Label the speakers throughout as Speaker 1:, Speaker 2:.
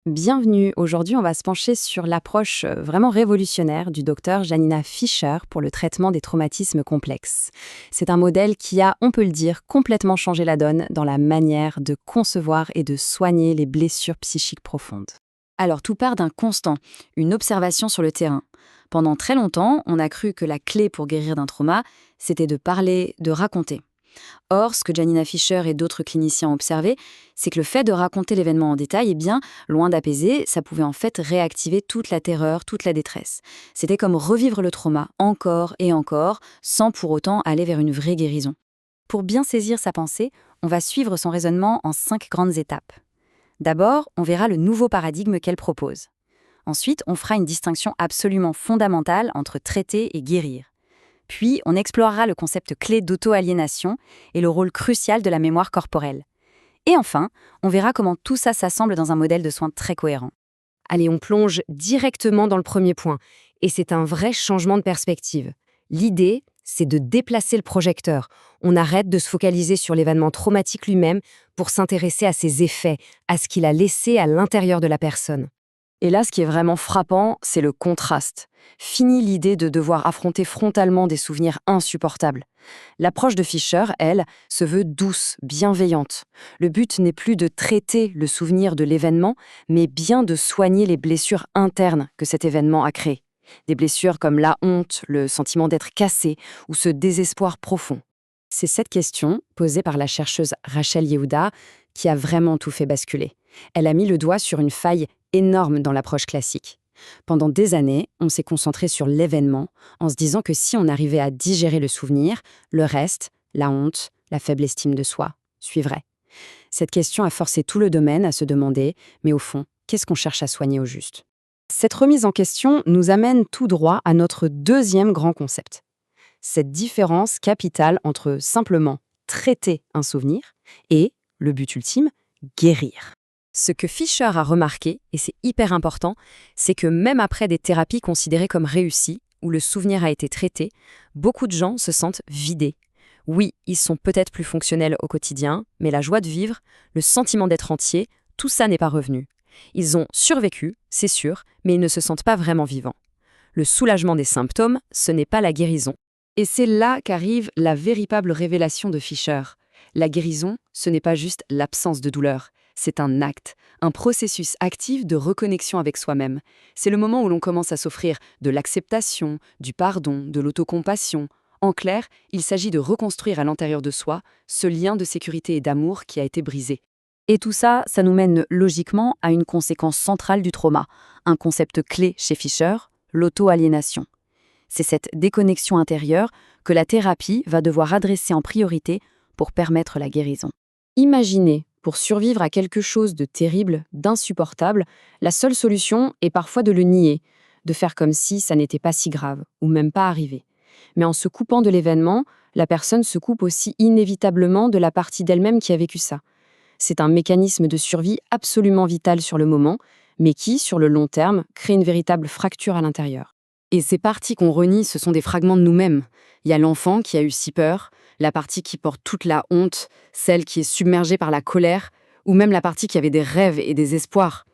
Speaker 1: Bienvenue, aujourd'hui on va se pencher sur l'approche vraiment révolutionnaire du docteur Janina Fischer pour le traitement des traumatismes complexes. C'est un modèle qui a, on peut le dire, complètement changé la donne dans la manière de concevoir et de soigner les blessures psychiques profondes.
Speaker 2: Alors tout part d'un constant, une observation sur le terrain. Pendant très longtemps, on a cru que la clé pour guérir d'un trauma, c'était de parler, de raconter. Or, ce que Janina Fischer et d'autres cliniciens ont observé, c'est que le fait de raconter l'événement en détail, loin d'apaiser, ça pouvait en fait réactiver toute la terreur, toute la détresse. C'était comme revivre le trauma encore et encore, sans pour autant aller vers une vraie guérison. Pour bien saisir sa pensée, on va suivre son raisonnement en 5 grandes étapes. D'abord, on verra le nouveau paradigme qu'elle propose. Ensuite, on fera une distinction absolument fondamentale entre traiter et guérir. Puis, on explorera le concept clé d'auto-aliénation et le rôle crucial de la mémoire corporelle. Et enfin, on verra comment tout ça s'assemble dans un modèle de soins très cohérent.
Speaker 3: Allez, on plonge directement dans le premier point, et c'est un vrai changement de perspective. L'idée, c'est de déplacer le projecteur. On arrête de se focaliser sur l'événement traumatique lui-même pour s'intéresser à ses effets, à ce qu'il a laissé à l'intérieur de la personne.
Speaker 2: Et là, ce qui est vraiment frappant, c'est le contraste. Fini l'idée de devoir affronter frontalement des souvenirs insupportables. L'approche de Fischer, elle, se veut douce, bienveillante. Le but n'est plus de traiter le souvenir de l'événement, mais bien de soigner les blessures internes que cet événement a créées. Des blessures comme la honte, le sentiment d'être cassé ou ce désespoir profond.
Speaker 1: C'est cette question, posée par la chercheuse Rachel Yehuda, qui a vraiment tout fait basculer. Elle a mis le doigt sur une faille énorme dans l'approche classique. Pendant des années, on s'est concentré sur l'événement, en se disant que si on arrivait à digérer le souvenir, le reste, la honte, la faible estime de soi, suivrait. Cette question a forcé tout le domaine à se demander, mais au fond, qu'est-ce qu'on cherche à soigner au juste? Cette remise en question nous amène tout droit à notre deuxième grand concept. Cette différence capitale entre simplement traiter un souvenir et, le but ultime, guérir. Ce que Fischer a remarqué, et c'est hyper important, c'est que même après des thérapies considérées comme réussies, où le souvenir a été traité, beaucoup de gens se sentent vidés. Oui, ils sont peut-être plus fonctionnels au quotidien, mais la joie de vivre, le sentiment d'être entier, tout ça n'est pas revenu. Ils ont survécu, c'est sûr, mais ils ne se sentent pas vraiment vivants. Le soulagement des symptômes, ce n'est pas la guérison. Et c'est là qu'arrive la véritable révélation de Fischer. La guérison, ce n'est pas juste l'absence de douleur. C'est un acte, un processus actif de reconnexion avec soi-même. C'est le moment où l'on commence à s'offrir de l'acceptation, du pardon, de l'autocompassion. En clair, il s'agit de reconstruire à l'intérieur de soi ce lien de sécurité et d'amour qui a été brisé. Et tout ça, ça nous mène logiquement à une conséquence centrale du trauma, un concept clé chez Fischer, l'auto-aliénation. C'est cette déconnexion intérieure que la thérapie va devoir adresser en priorité pour permettre la guérison. Imaginez, pour survivre à quelque chose de terrible, d'insupportable, la seule solution est parfois de le nier, de faire comme si ça n'était pas si grave, ou même pas arrivé. Mais en se coupant de l'événement, la personne se coupe aussi inévitablement de la partie d'elle-même qui a vécu ça. C'est un mécanisme de survie absolument vital sur le moment, mais qui, sur le long terme, crée une véritable fracture à l'intérieur. Et ces parties qu'on renie, ce sont des fragments de nous-mêmes. Il y a l'enfant qui a eu si peur, la partie qui porte toute la honte, celle qui est submergée par la colère, ou même la partie qui avait des rêves et des espoirs.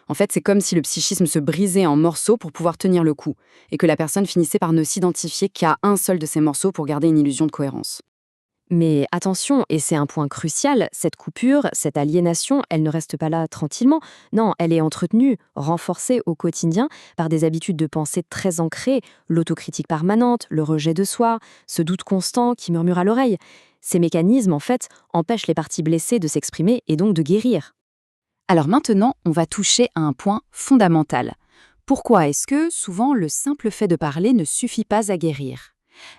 Speaker 1: En fait, c'est comme si le psychisme se brisait en morceaux pour pouvoir tenir le coup, et que la personne finissait par ne s'identifier qu'à un seul de ces morceaux pour garder une illusion de cohérence. Mais attention, et c'est un point crucial, cette coupure, cette aliénation, elle ne reste pas là tranquillement. Non, elle est entretenue, renforcée au quotidien par des habitudes de pensée très ancrées, l'autocritique permanente, le rejet de soi, ce doute constant qui murmure à l'oreille. Ces mécanismes, en fait, empêchent les parties blessées de s'exprimer et donc de guérir. Alors maintenant, on va toucher à un point fondamental. Pourquoi est-ce que, souvent, le simple fait de parler ne suffit pas à guérir ?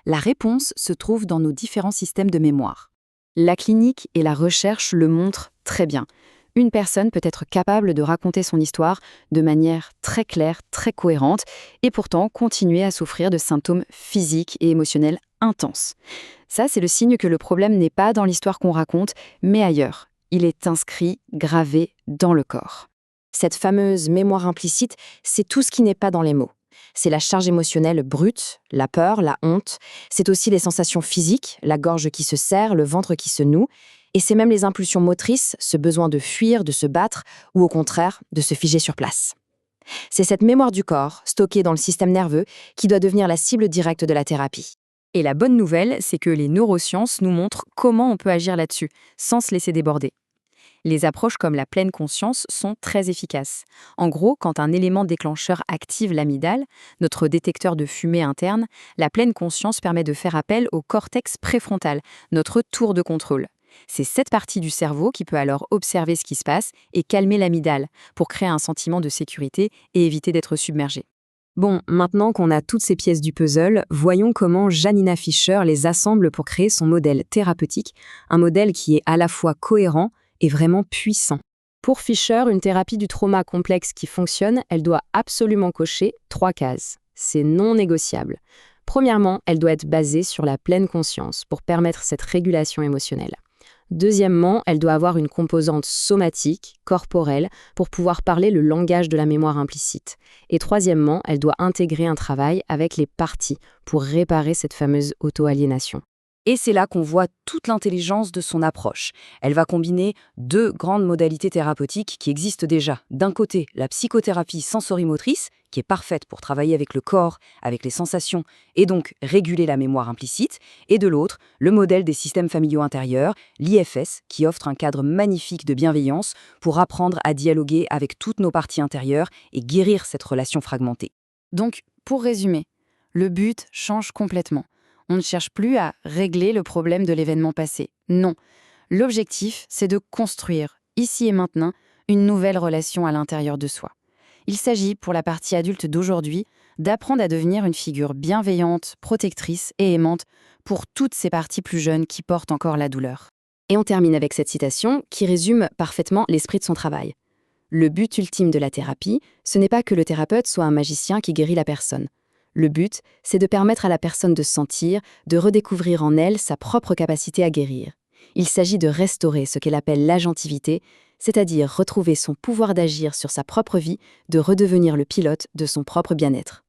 Speaker 1: La réponse se trouve dans nos différents systèmes de mémoire. La clinique et la recherche le montrent très bien. Une personne peut être capable de raconter son histoire de manière très claire, très cohérente, et pourtant continuer à souffrir de symptômes physiques et émotionnels intenses. Ça, c'est le signe que le problème n'est pas dans l'histoire qu'on raconte, mais ailleurs. Il est inscrit, gravé dans le corps. Cette fameuse mémoire implicite, c'est tout ce qui n'est pas dans les mots. C'est la charge émotionnelle brute, la peur, la honte. C'est aussi les sensations physiques, la gorge qui se serre, le ventre qui se noue. Et c'est même les impulsions motrices, ce besoin de fuir, de se battre, ou au contraire, de se figer sur place. C'est cette mémoire du corps, stockée dans le système nerveux, qui doit devenir la cible directe de la thérapie.
Speaker 2: Et la bonne nouvelle, c'est que les neurosciences nous montrent comment on peut agir là-dessus, sans se laisser déborder. Les approches comme la pleine conscience sont très efficaces. En gros, quand un élément déclencheur active l'amygdale, notre détecteur de fumée interne, la pleine conscience permet de faire appel au cortex préfrontal, notre tour de contrôle. C'est cette partie du cerveau qui peut alors observer ce qui se passe et calmer l'amygdale pour créer un sentiment de sécurité et éviter d'être submergé.
Speaker 1: Bon, maintenant qu'on a toutes ces pièces du puzzle, voyons comment Janina Fischer les assemble pour créer son modèle thérapeutique, un modèle qui est à la fois cohérent et vraiment puissant. Pour Fischer, une thérapie du trauma complexe qui fonctionne, elle doit absolument cocher 3 cases. C'est non négociable. Premièrement, elle doit être basée sur la pleine conscience pour permettre cette régulation émotionnelle. Deuxièmement, elle doit avoir une composante somatique, corporelle, pour pouvoir parler le langage de la mémoire implicite. Et troisièmement, elle doit intégrer un travail avec les parties pour réparer cette fameuse auto-aliénation.
Speaker 2: Et c'est là qu'on voit toute l'intelligence de son approche. Elle va combiner 2 grandes modalités thérapeutiques qui existent déjà. D'un côté, la psychothérapie sensorimotrice, qui est parfaite pour travailler avec le corps, avec les sensations, et donc réguler la mémoire implicite. Et de l'autre, le modèle des systèmes familiaux intérieurs, l'IFS, qui offre un cadre magnifique de bienveillance pour apprendre à dialoguer avec toutes nos parties intérieures et guérir cette relation fragmentée. Donc, pour résumer, le but change complètement. On ne cherche plus à régler le problème de l'événement passé. Non. L'objectif, c'est de construire, ici et maintenant, une nouvelle relation à l'intérieur de soi. Il s'agit, pour la partie adulte d'aujourd'hui, d'apprendre à devenir une figure bienveillante, protectrice et aimante pour toutes ces parties plus jeunes qui portent encore la douleur.
Speaker 1: Et on termine avec cette citation qui résume parfaitement l'esprit de son travail. Le but ultime de la thérapie, ce n'est pas que le thérapeute soit un magicien qui guérit la personne. Le but, c'est de permettre à la personne de sentir, de redécouvrir en elle sa propre capacité à guérir. Il s'agit de restaurer ce qu'elle appelle l'agentivité, c'est-à-dire retrouver son pouvoir d'agir sur sa propre vie, de redevenir le pilote de son propre bien-être.